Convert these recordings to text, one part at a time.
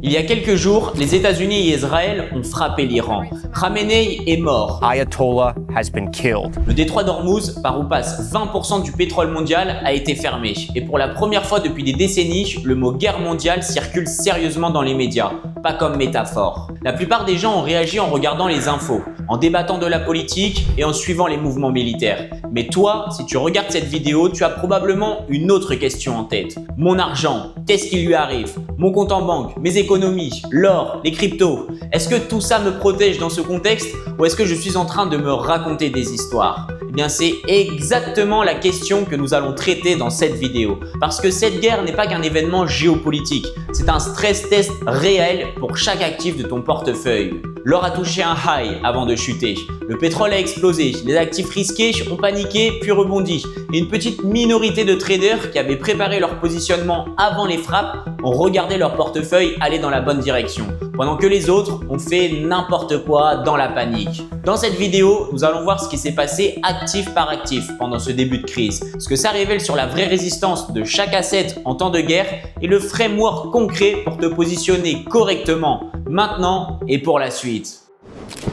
Il y a quelques jours, les États-Unis et Israël ont frappé l'Iran. Khamenei est mort. Ayatollah has been killed. Le détroit d'Ormuz, par où passe 20% du pétrole mondial, a été fermé. Et pour la première fois depuis des décennies, le mot guerre mondiale circule sérieusement dans les médias, pas comme métaphore. La plupart des gens ont réagi en regardant les infos, en débattant de la politique et en suivant les mouvements militaires. Mais toi, si tu regardes cette vidéo, tu as probablement une autre question en tête. Mon argent, qu'est-ce qui lui arrive? Mon compte en banque, mes économies, l'or, les cryptos. Est-ce que tout ça me protège dans ce contexte ou est-ce que je suis en train de me raconter des histoires? Eh bien, c'est exactement la question que nous allons traiter dans cette vidéo. Parce que cette guerre n'est pas qu'un événement géopolitique, c'est un stress test réel pour chaque actif de ton portefeuille. L'or a touché un high avant de chuter. Le pétrole a explosé, les actifs risqués ont paniqué puis rebondi. Et une petite minorité de traders qui avaient préparé leur positionnement avant les frappes ont regardé leur portefeuille aller dans la bonne direction, pendant que les autres ont fait n'importe quoi dans la panique. Dans cette vidéo, nous allons voir ce qui s'est passé actif par actif pendant ce début de crise, ce que ça révèle sur la vraie résistance de chaque asset en temps de guerre et le framework concret pour te positionner correctement maintenant et pour la suite.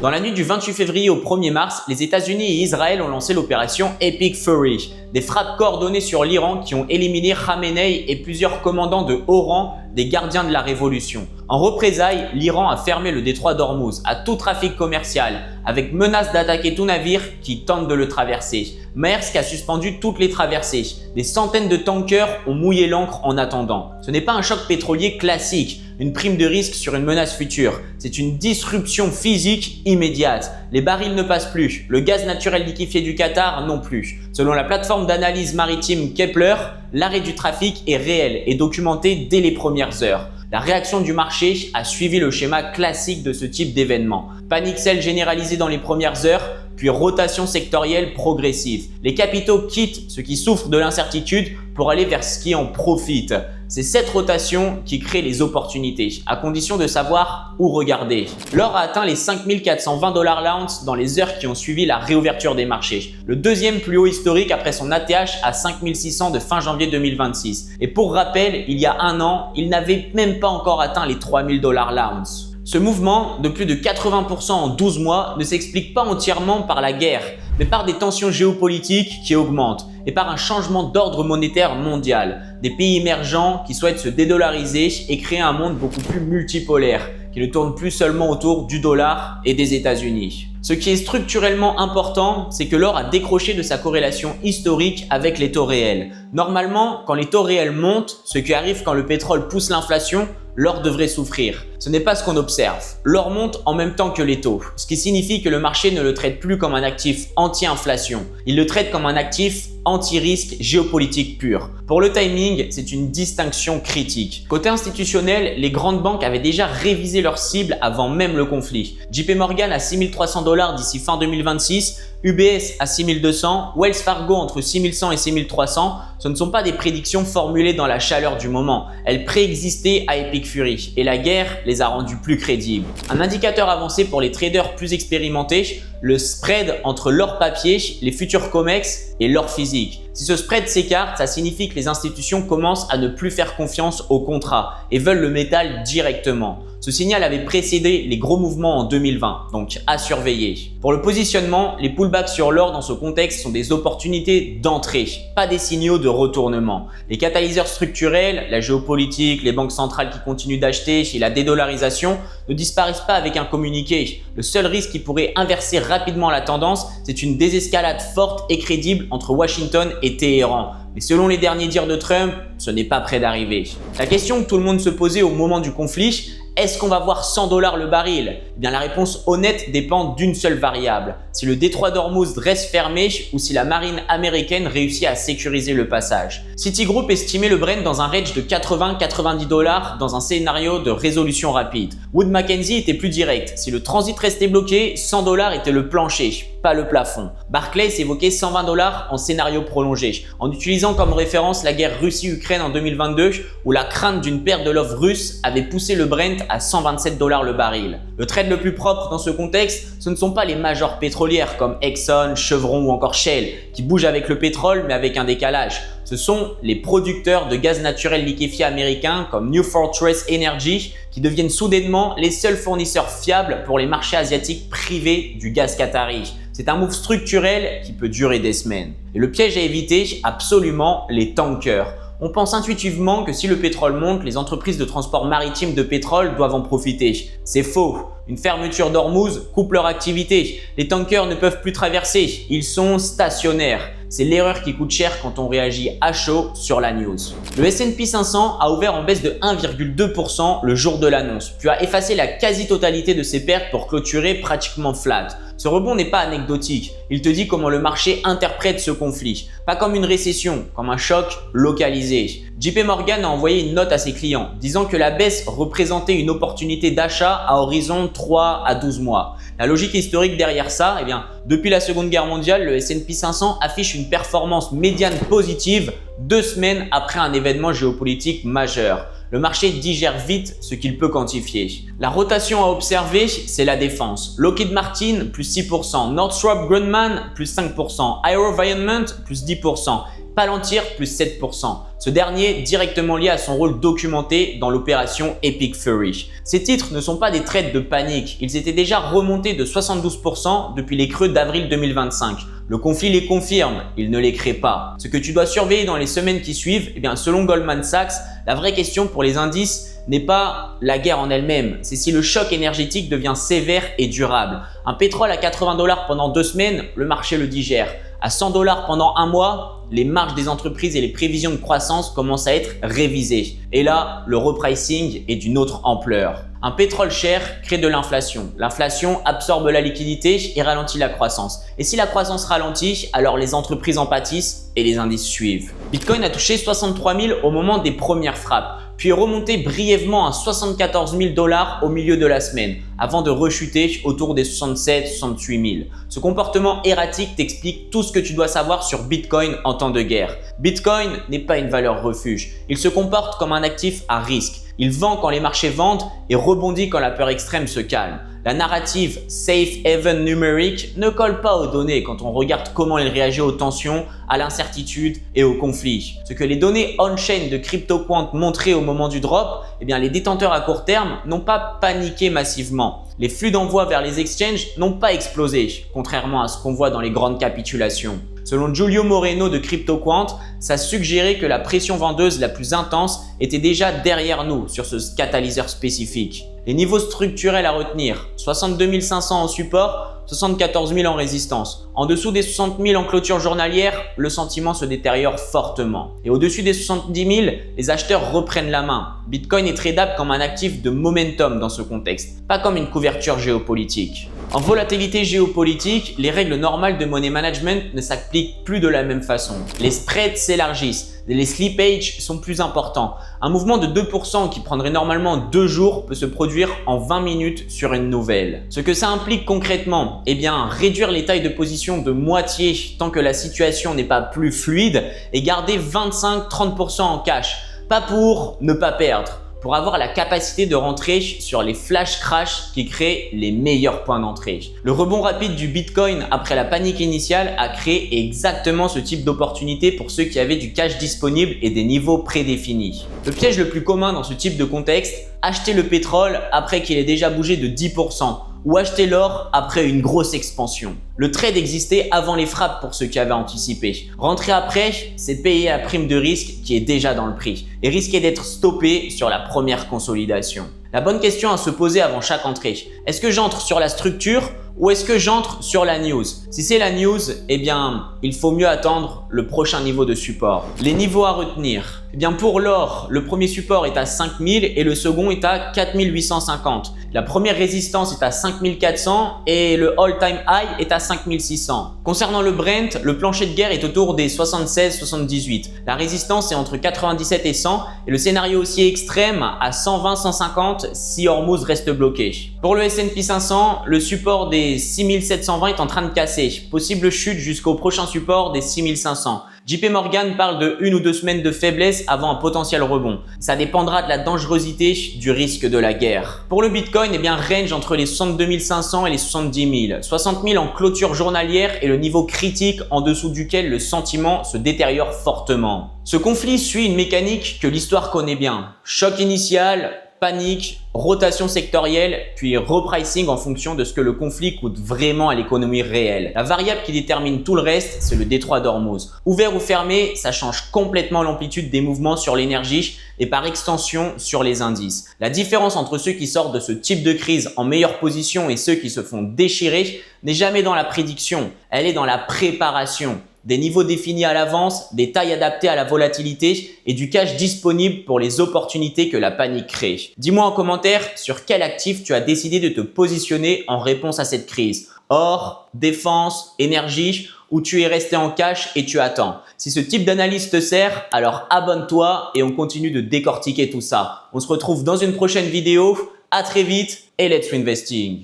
Dans la nuit du 28 février au 1er mars, les États-Unis et Israël ont lancé l'opération Epic Fury, des frappes coordonnées sur l'Iran qui ont éliminé Khamenei et plusieurs commandants de haut rang des gardiens de la révolution. En représailles, l'Iran a fermé le détroit d'Ormuz à tout trafic commercial, avec menace d'attaquer tout navire qui tente de le traverser. Maersk a suspendu toutes les traversées. Des centaines de tankers ont mouillé l'ancre en attendant. Ce n'est pas un choc pétrolier classique, une prime de risque sur une menace future. C'est une disruption physique immédiate. Les barils ne passent plus, le gaz naturel liquéfié du Qatar non plus. Selon la plateforme d'analyse maritime Kepler, l'arrêt du trafic est réel et documenté dès les premières heures. La réaction du marché a suivi le schéma classique de ce type d'événement. Panique sell généralisée dans les premières heures, puis rotation sectorielle progressive. Les capitaux quittent ce qui souffre de l'incertitude pour aller vers ce qui en profite. C'est cette rotation qui crée les opportunités, à condition de savoir où regarder. L'or a atteint les 5420 $ l'ounce dans les heures qui ont suivi la réouverture des marchés. Le deuxième plus haut historique après son ATH à 5600 de fin janvier 2026. Et pour rappel, il y a un an, il n'avait même pas encore atteint les 3000 $ l'ounce. Ce mouvement de plus de 80% en 12 mois ne s'explique pas entièrement par la guerre, mais par des tensions géopolitiques qui augmentent et par un changement d'ordre monétaire mondial. Des pays émergents qui souhaitent se dédollariser et créer un monde beaucoup plus multipolaire, qui ne tourne plus seulement autour du dollar et des États-Unis. Ce qui est structurellement important, c'est que l'or a décroché de sa corrélation historique avec les taux réels. Normalement, quand les taux réels montent, ce qui arrive quand le pétrole pousse l'inflation, l'or devrait souffrir. Ce n'est pas ce qu'on observe. L'or monte en même temps que les taux, ce qui signifie que le marché ne le traite plus comme un actif anti-inflation. Il le traite comme un actif anti-risque géopolitique pur. Pour le timing, c'est une distinction critique. Côté institutionnel, les grandes banques avaient déjà révisé leurs cibles avant même le conflit. JP Morgan à 6300 $ d'ici fin 2026, UBS à 6200, Wells Fargo entre 6100 et 6300, ce ne sont pas des prédictions formulées dans la chaleur du moment. Elles préexistaient à Epic Fury et la guerre les a rendues plus crédibles. Un indicateur avancé pour les traders plus expérimentés, le spread entre l'or papier, les futurs COMEX et l'or physique. Si ce spread s'écarte, ça signifie que les institutions commencent à ne plus faire confiance au contrat et veulent le métal directement. Ce signal avait précédé les gros mouvements en 2020, donc à surveiller. Pour le positionnement, les pullbacks sur l'or dans ce contexte sont des opportunités d'entrée, pas des signaux de retournement. Les catalyseurs structurels, la géopolitique, les banques centrales qui continuent d'acheter et la dédollarisation ne disparaissent pas avec un communiqué. Le seul risque qui pourrait inverser rapidement la tendance, c'est une désescalade forte et crédible entre Washington et Téhéran. Mais selon les derniers dires de Trump, ce n'est pas près d'arriver. La question que tout le monde se posait au moment du conflit, est-ce qu'on va voir 100 $ le baril? Eh bien, la réponse honnête dépend d'une seule variable. Si le détroit d'Ormuz reste fermé ou si la marine américaine réussit à sécuriser le passage. Citigroup estimait le Brent dans un range de 80-90 $ dans un scénario de résolution rapide. Wood Mackenzie était plus direct. Si le transit restait bloqué, 100 $ était le plancher, pas le plafond. Barclays évoquait 120 $ en scénario prolongé, en utilisant comme référence la guerre Russie-Ukraine en 2022 où la crainte d'une perte de l'offre russe avait poussé le Brent à 127 $ le baril. Le trade le plus propre dans ce contexte, ce ne sont pas les majors pétrolières comme Exxon, Chevron ou encore Shell qui qui bouge avec le pétrole mais avec un décalage. Ce sont les producteurs de gaz naturel liquéfié américains comme New Fortress Energy qui deviennent soudainement les seuls fournisseurs fiables pour les marchés asiatiques privés du gaz qatari. C'est un move structurel qui peut durer des semaines. Et le piège à éviter, absolument, les tankers. On pense intuitivement que si le pétrole monte, les entreprises de transport maritime de pétrole doivent en profiter. C'est faux. Une fermeture d'Ormuz coupe leur activité. Les tankers ne peuvent plus traverser. Ils sont stationnaires. C'est l'erreur qui coûte cher quand on réagit à chaud sur la news. Le S&P 500 a ouvert en baisse de 1,2% le jour de l'annonce, puis a effacé la quasi-totalité de ses pertes pour clôturer pratiquement flat. Ce rebond n'est pas anecdotique, il te dit comment le marché interprète ce conflit. Pas comme une récession, comme un choc localisé. JP Morgan a envoyé une note à ses clients, disant que la baisse représentait une opportunité d'achat à horizon 3 à 12 mois. La logique historique derrière ça, depuis la Seconde Guerre mondiale, le S&P 500 affiche une performance médiane positive 2 semaines après un événement géopolitique majeur. Le marché digère vite ce qu'il peut quantifier. La rotation à observer, c'est la défense. Lockheed Martin, plus 6%. Northrop Grumman, plus 5%. AeroVironment, plus 10%. Palantir, plus 7%. Ce dernier directement lié à son rôle documenté dans l'opération Epic Fury. Ces titres ne sont pas des trades de panique. Ils étaient déjà remontés de 72% depuis les creux d'avril 2025. Le conflit les confirme, il ne les crée pas. Ce que tu dois surveiller dans les semaines qui suivent, selon Goldman Sachs, la vraie question pour les indices n'est pas la guerre en elle-même, c'est si le choc énergétique devient sévère et durable. Un pétrole à 80 $ pendant 2 semaines, le marché le digère. À 100 $ pendant 1 mois, les marges des entreprises et les prévisions de croissance commencent à être révisées. Et là, le repricing est d'une autre ampleur. Un pétrole cher crée de l'inflation. L'inflation absorbe la liquidité et ralentit la croissance. Et si la croissance ralentit, alors les entreprises en pâtissent et les indices suivent. Bitcoin a touché 63 000 au moment des premières frappes, puis est remonté brièvement à 74 000 $ au milieu de la semaine, avant de rechuter autour des 67-68 000. Ce comportement erratique t'explique tout ce que tu dois savoir sur Bitcoin en temps de guerre. Bitcoin n'est pas une valeur refuge. Il se comporte comme un actif à risque. Il vend quand les marchés vendent et rebondit quand la peur extrême se calme. La narrative Safe Haven numérique ne colle pas aux données quand on regarde comment il réagit aux tensions, à l'incertitude et aux conflits. Ce que les données on-chain de CryptoQuant montraient au moment du drop, les détenteurs à court terme n'ont pas paniqué massivement. Les flux d'envoi vers les exchanges n'ont pas explosé, contrairement à ce qu'on voit dans les grandes capitulations. Selon Giulio Moreno de CryptoQuant, ça suggérait que la pression vendeuse la plus intense était déjà derrière nous sur ce catalyseur spécifique. Les niveaux structurels à retenir, 62 500 en support, 74 000 en résistance. En dessous des 60 000 en clôture journalière, le sentiment se détériore fortement. Et au-dessus des 70 000, les acheteurs reprennent la main. Bitcoin est tradable comme un actif de momentum dans ce contexte, pas comme une couverture géopolitique. En volatilité géopolitique, les règles normales de money management ne s'appliquent plus de la même façon. Les spreads s'élargissent. Les slippages sont plus importants. Un mouvement de 2% qui prendrait normalement 2 jours peut se produire en 20 minutes sur une nouvelle. Ce que ça implique concrètement, réduire les tailles de position de moitié tant que la situation n'est pas plus fluide et garder 25-30% en cash. Pas pour ne pas perdre, pour avoir la capacité de rentrer sur les flash crash qui créent les meilleurs points d'entrée. Le rebond rapide du Bitcoin après la panique initiale a créé exactement ce type d'opportunité pour ceux qui avaient du cash disponible et des niveaux prédéfinis. Le piège le plus commun dans ce type de contexte, acheter le pétrole après qu'il ait déjà bougé de 10% ou acheter l'or après une grosse expansion. Le trade existait avant les frappes pour ceux qui avaient anticipé. Rentrer après, c'est payer la prime de risque qui est déjà dans le prix et risquer d'être stoppé sur la première consolidation. La bonne question à se poser avant chaque entrée, est-ce que j'entre sur la structure ou est-ce que j'entre sur la news? Si c'est la news, il faut mieux attendre le prochain niveau de support. Les niveaux à retenir. Pour l'or, le premier support est à 5000 et le second est à 4850. La première résistance est à 5400 et le all-time high est à 5600. Concernant le Brent, le plancher de guerre est autour des 76-78. La résistance est entre 97 et 100 et le scénario aussi extrême à 120-150 si Hormuz reste bloqué. Pour le S&P 500, le support des 6720 est en train de casser. Possible chute jusqu'au prochain support des 6500. JP Morgan parle de 1 ou 2 semaines de faiblesse avant un potentiel rebond. Ça dépendra de la dangerosité du risque de la guerre. Pour le Bitcoin, range entre les 62 500 et les 70 000. 60 000 en clôture journalière est le niveau critique en dessous duquel le sentiment se détériore fortement. Ce conflit suit une mécanique que l'histoire connaît bien. Choc initial, panique, rotation sectorielle, puis repricing en fonction de ce que le conflit coûte vraiment à l'économie réelle. La variable qui détermine tout le reste, c'est le détroit d'Ormuz. Ouvert ou fermé, ça change complètement l'amplitude des mouvements sur l'énergie et par extension sur les indices. La différence entre ceux qui sortent de ce type de crise en meilleure position et ceux qui se font déchirer n'est jamais dans la prédiction, elle est dans la préparation. Des niveaux définis à l'avance, des tailles adaptées à la volatilité et du cash disponible pour les opportunités que la panique crée. Dis-moi en commentaire sur quel actif tu as décidé de te positionner en réponse à cette crise. Or, défense, énergie, ou tu es resté en cash et tu attends. Si ce type d'analyse te sert, alors abonne-toi et on continue de décortiquer tout ça. On se retrouve dans une prochaine vidéo. À très vite et let's investing.